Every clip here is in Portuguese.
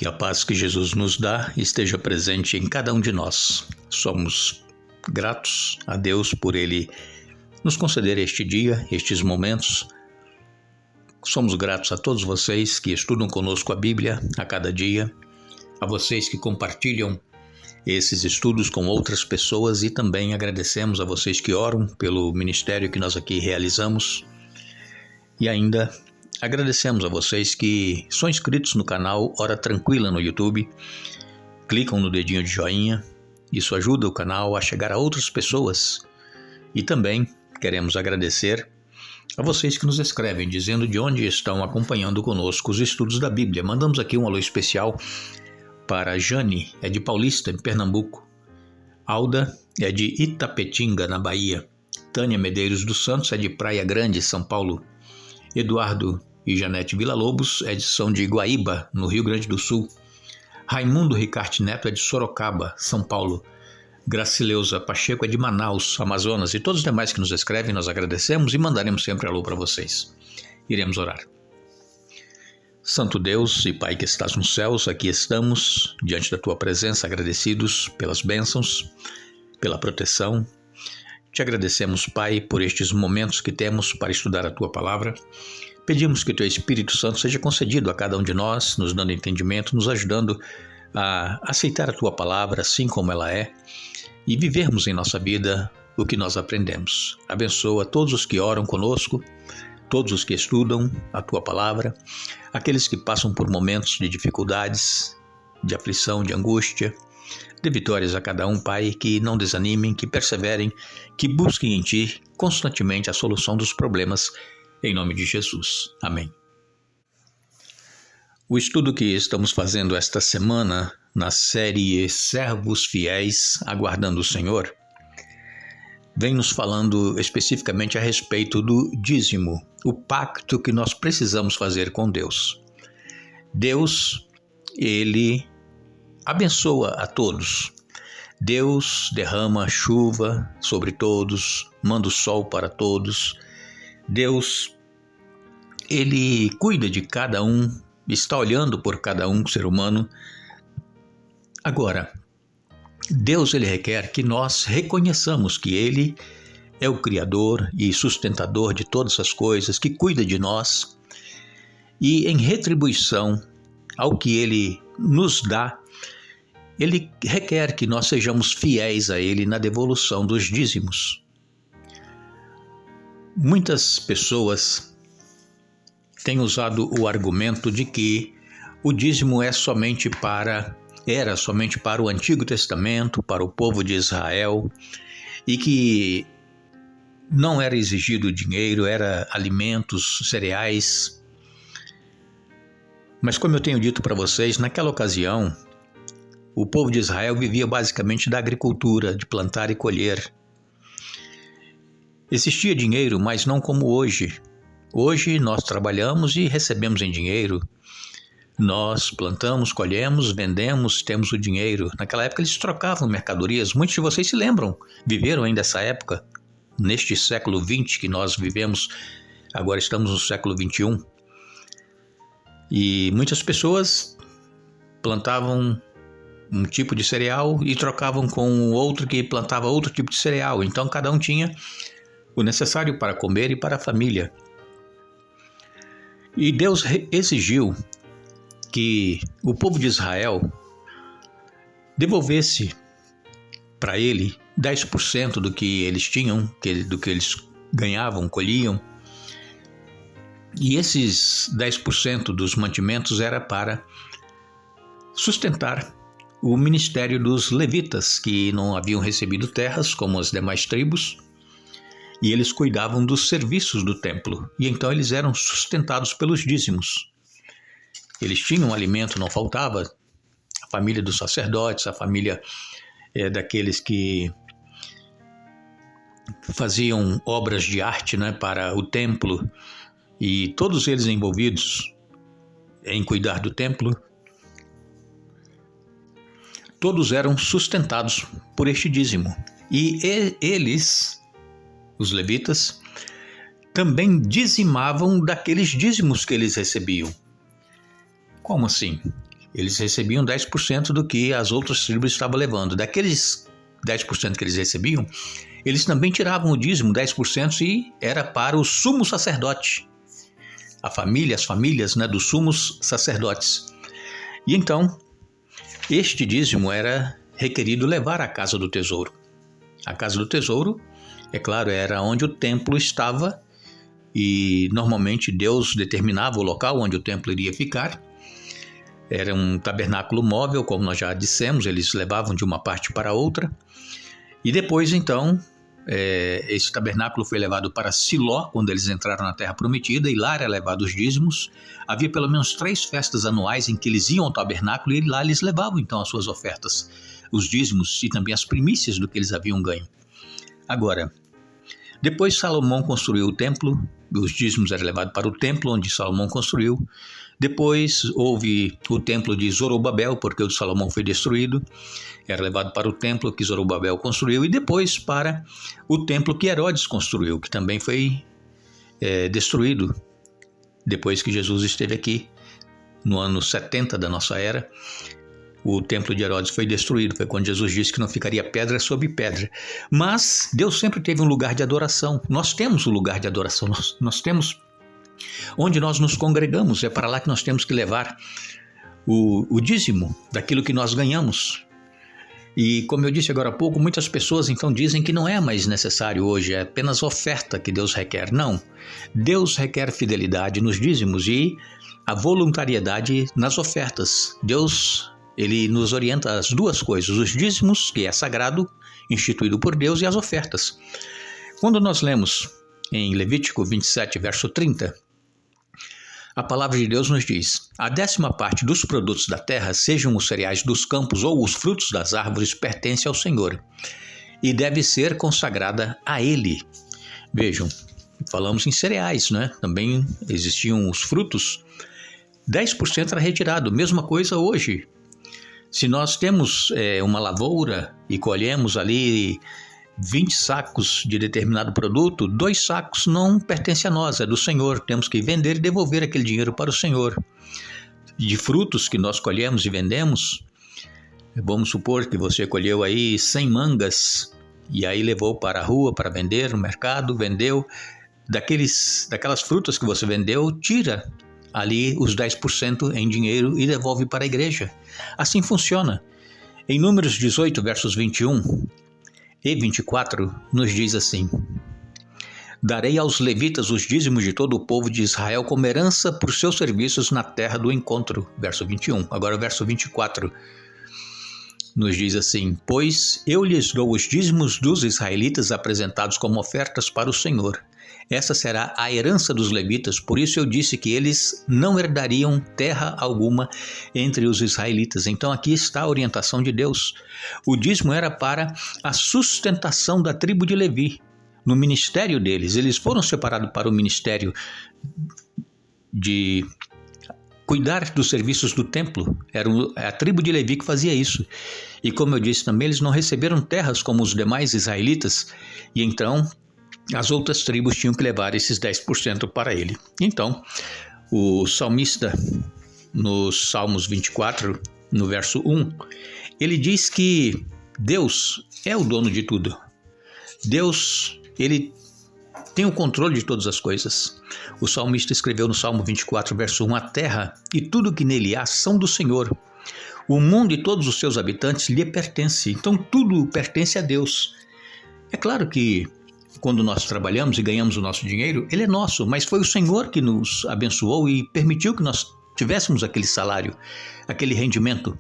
Que a paz que Jesus nos dá esteja presente em cada um de nós. Somos gratos a Deus por Ele nos conceder este dia, estes momentos. Somos gratos a todos vocês que estudam conosco a Bíblia a cada dia, a vocês que compartilham esses estudos com outras pessoas e também agradecemos a vocês que oram pelo ministério que nós aqui realizamos. E ainda agradecemos a vocês que são inscritos no canal Hora Tranquila no YouTube, clicam no dedinho de joinha, isso ajuda o canal a chegar a outras pessoas. E também queremos agradecer a vocês que nos escrevem, dizendo de onde estão acompanhando conosco os estudos da Bíblia. Mandamos aqui um alô especial para a Jane, é de Paulista, em Pernambuco. Alda é de Itapetinga, na Bahia. Tânia Medeiros dos Santos é de Praia Grande, São Paulo. Eduardo e Janete Villa-Lobos são de Guaíba, no Rio Grande do Sul. Raimundo Ricarte Neto é de Sorocaba, São Paulo. Gracileuza Pacheco é de Manaus, Amazonas. E todos os demais que nos escrevem, nós agradecemos e mandaremos sempre alô para vocês. Iremos orar. Santo Deus e Pai que estás nos céus, aqui estamos, diante da Tua presença, agradecidos pelas bênçãos, pela proteção. Te agradecemos, Pai, por estes momentos que temos para estudar a Tua Palavra. Pedimos que o Teu Espírito Santo seja concedido a cada um de nós, nos dando entendimento, nos ajudando a aceitar a Tua Palavra assim como ela é e vivermos em nossa vida o que nós aprendemos. Abençoa todos os que oram conosco, todos os que estudam a Tua Palavra, aqueles que passam por momentos de dificuldades, de aflição, de angústia. Dê vitórias a cada um, Pai, que não desanimem, que perseverem, que busquem em Ti constantemente a solução dos problemas, em nome de Jesus. Amém. O estudo que estamos fazendo esta semana, na série Servos Fiéis, Aguardando o Senhor, vem nos falando especificamente a respeito do dízimo, o pacto que nós precisamos fazer com Deus. Deus, Ele abençoa a todos. Deus derrama chuva sobre todos, manda o sol para todos. Deus, Ele cuida de cada um, está olhando por cada um ser humano. Agora, Deus, Ele requer que nós reconheçamos que Ele é o Criador e sustentador de todas as coisas, que cuida de nós. E em retribuição ao que Ele nos dá, Ele requer que nós sejamos fiéis a Ele na devolução dos dízimos. Muitas pessoas têm usado o argumento de que o dízimo era somente para o Antigo Testamento, para o povo de Israel, e que não era exigido dinheiro, era alimentos, cereais. Mas como eu tenho dito para vocês, naquela ocasião, o povo de Israel vivia basicamente da agricultura, de plantar e colher. Existia dinheiro, mas não como hoje. Hoje nós trabalhamos e recebemos em dinheiro. Nós plantamos, colhemos, vendemos, temos o dinheiro. Naquela época eles trocavam mercadorias. Muitos de vocês se lembram, viveram ainda essa época. Neste século XX que nós vivemos, agora estamos no século XXI. E muitas pessoas plantavam um tipo de cereal e trocavam com outro que plantava outro tipo de cereal. Então cada um tinha o necessário para comer e para a família. E Deus exigiu que o povo de Israel devolvesse para ele 10% do que eles tinham, do que eles ganhavam, colhiam. E esses 10% dos mantimentos era para sustentar o ministério dos levitas, que não haviam recebido terras como as demais tribos, e eles cuidavam dos serviços do templo, e então eles eram sustentados pelos dízimos. Eles tinham alimento, não faltava. A família dos sacerdotes, a família daqueles que faziam obras de arte, para o templo, e todos eles envolvidos em cuidar do templo, todos eram sustentados por este dízimo. E eles, os levitas, também dizimavam daqueles dízimos que eles recebiam. Como assim? Eles recebiam 10% do que as outras tribos estavam levando. Daqueles 10% que eles recebiam, eles também tiravam o dízimo, 10%, e era para o sumo sacerdote. As famílias, né, dos sumos sacerdotes. E então, este dízimo era requerido levar à casa do tesouro. A casa do tesouro, é claro, era onde o templo estava, e normalmente Deus determinava o local onde o templo iria ficar. Era um tabernáculo móvel, como nós já dissemos, eles levavam de uma parte para outra. E depois, então, esse tabernáculo foi levado para Siló, quando eles entraram na Terra Prometida, e lá era levado os dízimos. Havia pelo menos 3 festas anuais em que eles iam ao tabernáculo, e lá eles levavam então as suas ofertas, os dízimos e também as primícias do que eles haviam ganho. Agora, depois Salomão construiu o templo, os dízimos eram levados para o templo onde Salomão construiu. Depois houve o templo de Zorobabel, porque o de Salomão foi destruído. Era levado para o templo que Zorobabel construiu, e depois para o templo que Herodes construiu, que também foi destruído depois que Jesus esteve aqui, no ano 70 da nossa era. O templo de Herodes foi destruído, foi quando Jesus disse que não ficaria pedra sobre pedra. Mas Deus sempre teve um lugar de adoração. Nós temos um lugar de adoração, nós temos onde nós nos congregamos, é para lá que nós temos que levar o dízimo daquilo que nós ganhamos. E como eu disse agora há pouco, muitas pessoas então dizem que não é mais necessário hoje, é apenas oferta que Deus requer. Não, Deus requer fidelidade nos dízimos e a voluntariedade nas ofertas. Deus, ele nos orienta as duas coisas, os dízimos, que é sagrado, instituído por Deus, e as ofertas. Quando nós lemos em Levítico 27, verso 30, a palavra de Deus nos diz: a 10ª parte dos produtos da terra, sejam os cereais dos campos ou os frutos das árvores, pertence ao Senhor e deve ser consagrada a Ele. Vejam, falamos em cereais, né? Também existiam os frutos. 10% era retirado, mesma coisa hoje. Se nós temos uma lavoura e colhemos ali 20 sacos de determinado produto, 2 sacos não pertencem a nós, é do Senhor. Temos que vender e devolver aquele dinheiro para o Senhor. De frutos que nós colhemos e vendemos, vamos supor que você colheu aí 100 mangas e aí levou para a rua para vender no mercado, vendeu. Daquelas frutas que você vendeu, tira ali os 10% em dinheiro e devolve para a igreja. Assim funciona. Em Números 18, versos 21 e 24, nos diz assim: darei aos levitas os dízimos de todo o povo de Israel como herança por seus serviços na terra do encontro. Verso 21. Agora o verso 24 nos diz assim: pois eu lhes dou os dízimos dos israelitas apresentados como ofertas para o Senhor. Essa será a herança dos levitas, por isso eu disse que eles não herdariam terra alguma entre os israelitas. Então aqui está a orientação de Deus. O dízimo era para a sustentação da tribo de Levi, no ministério deles. Eles foram separados para o ministério de cuidar dos serviços do templo. Era a tribo de Levi que fazia isso. E como eu disse também, eles não receberam terras como os demais israelitas, e então as outras tribos tinham que levar esses 10% para ele. Então, o salmista, nos Salmos 24, no verso 1, ele diz que Deus é o dono de tudo. Deus, ele tem o controle de todas as coisas. O salmista escreveu no Salmo 24, verso 1, a terra e tudo que nele há são do Senhor. O mundo e todos os seus habitantes lhe pertencem. Então, tudo pertence a Deus. É claro que quando nós trabalhamos e ganhamos o nosso dinheiro, ele é nosso, mas foi o Senhor que nos abençoou e permitiu que nós tivéssemos aquele salário, aquele rendimento.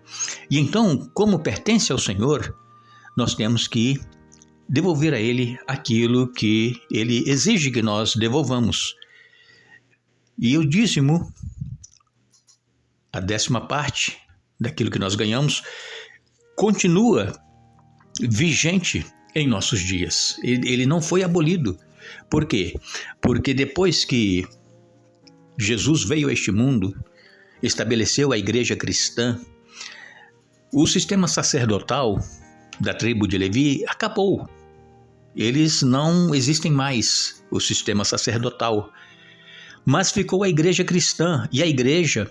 E então, como pertence ao Senhor, nós temos que devolver a Ele aquilo que Ele exige que nós devolvamos. E o dízimo, a 10ª parte daquilo que nós ganhamos, continua vigente em nossos dias. Ele não foi abolido. Por quê? Porque depois que Jesus veio a este mundo, estabeleceu a igreja cristã, o sistema sacerdotal da tribo de Levi acabou. Eles não existem mais, o sistema sacerdotal. mas ficou a igreja cristã, e a igreja,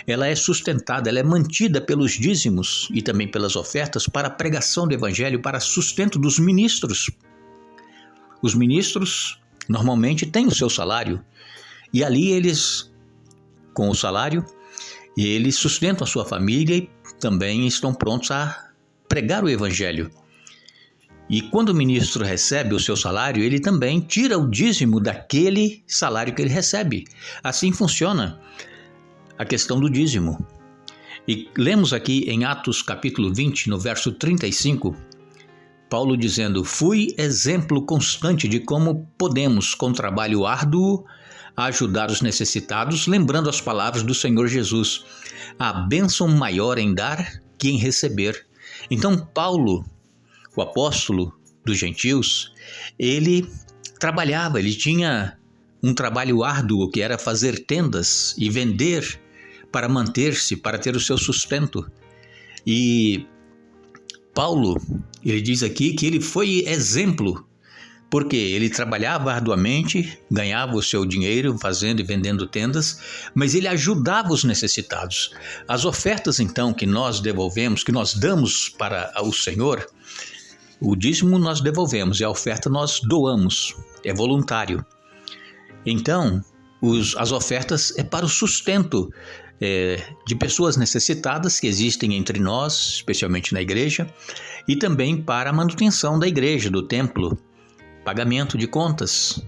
ela é sustentada, ela é mantida pelos dízimos e também pelas ofertas para a pregação do evangelho, para sustento dos ministros. Os ministros normalmente têm o seu salário, e ali eles, com o salário, eles sustentam a sua família e também estão prontos a pregar o evangelho. E quando o ministro recebe o seu salário, ele também tira o dízimo daquele salário que ele recebe. Assim funciona a questão do dízimo. E lemos aqui em Atos capítulo 20, no verso 35, Paulo dizendo: fui exemplo constante de como podemos, com trabalho árduo, ajudar os necessitados, lembrando as palavras do Senhor Jesus: a bênção maior em dar que em receber. Então Paulo, o apóstolo dos gentios, ele trabalhava, ele tinha um trabalho árduo que era fazer tendas e vender para manter-se, para ter o seu sustento. E Paulo, ele diz aqui que ele foi exemplo, porque ele trabalhava arduamente, ganhava o seu dinheiro fazendo e vendendo tendas, mas ele ajudava os necessitados. As ofertas então que nós devolvemos, que nós damos para o Senhor, o dízimo nós devolvemos e a oferta nós doamos, é voluntário. Então, as ofertas é para o sustento de pessoas necessitadas que existem entre nós, especialmente na igreja, e também para a manutenção da igreja, do templo, pagamento de contas,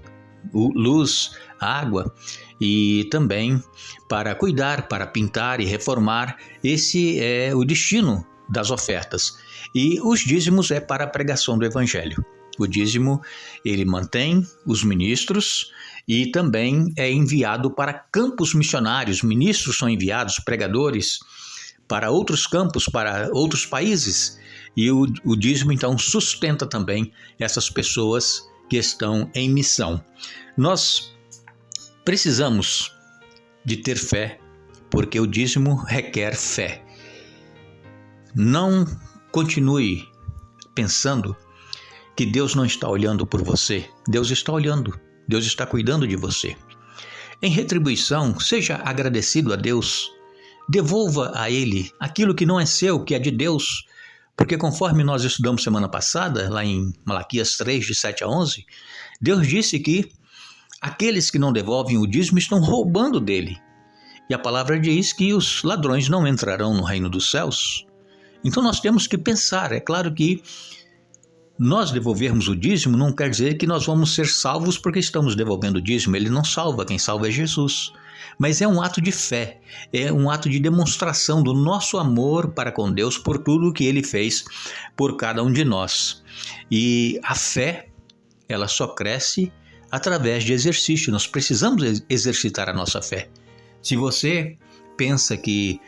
luz, água, e também para cuidar, para pintar e reformar. Esse é o destino das ofertas. E os dízimos é para a pregação do evangelho. O dízimo, ele mantém os ministros e também é enviado para campos missionários. Ministros são enviados, pregadores, para outros campos, para outros países. E o dízimo, então, sustenta também essas pessoas que estão em missão. Nós precisamos de ter fé, porque o dízimo requer fé. Não continue pensando que Deus não está olhando por você. Deus está olhando. Deus está cuidando de você. Em retribuição, seja agradecido a Deus. Devolva a Ele aquilo que não é seu, que é de Deus. Porque conforme nós estudamos semana passada, lá em Malaquias 3, de 7 a 11, Deus disse que aqueles que não devolvem o dízimo estão roubando dele. E a palavra diz que os ladrões não entrarão no reino dos céus. Então nós temos que pensar, é claro que nós devolvermos o dízimo não quer dizer que nós vamos ser salvos porque estamos devolvendo o dízimo. Ele não salva, quem salva é Jesus. Mas é um ato de fé, é um ato de demonstração do nosso amor para com Deus por tudo que Ele fez por cada um de nós. E a fé, ela só cresce através de exercício. Nós precisamos exercitar a nossa fé. Se você pensa que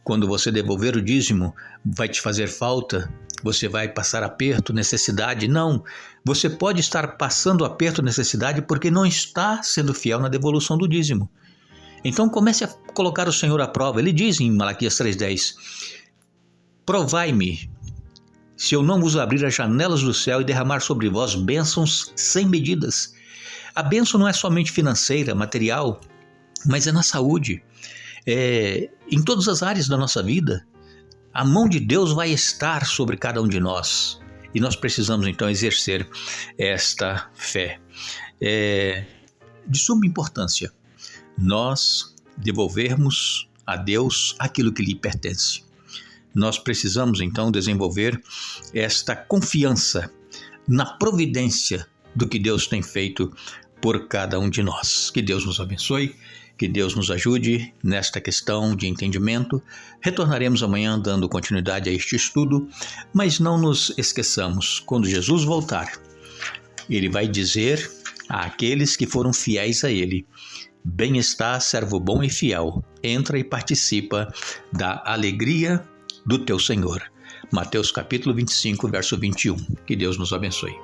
quando você devolver o dízimo vai te fazer falta, você vai passar aperto, necessidade. Não, você pode estar passando aperto, necessidade porque não está sendo fiel na devolução do dízimo. Então comece a colocar o Senhor à prova. Ele diz em Malaquias 3,10: provai-me, se eu não vos abrir as janelas do céu e derramar sobre vós bênçãos sem medidas. A bênção não é somente financeira, material, mas é na saúde, em todas as áreas da nossa vida. A mão de Deus vai estar sobre cada um de nós e nós precisamos então exercer esta fé. De suma importância nós devolvermos a Deus aquilo que lhe pertence. Nós precisamos então desenvolver esta confiança na providência do que Deus tem feito por cada um de nós. Que Deus nos abençoe. Que Deus nos ajude nesta questão de entendimento. Retornaremos amanhã dando continuidade a este estudo, mas não nos esqueçamos, quando Jesus voltar, Ele vai dizer àqueles que foram fiéis a Ele: bem está, servo bom e fiel, entra e participa da alegria do teu Senhor. Mateus capítulo 25, verso 21. Que Deus nos abençoe.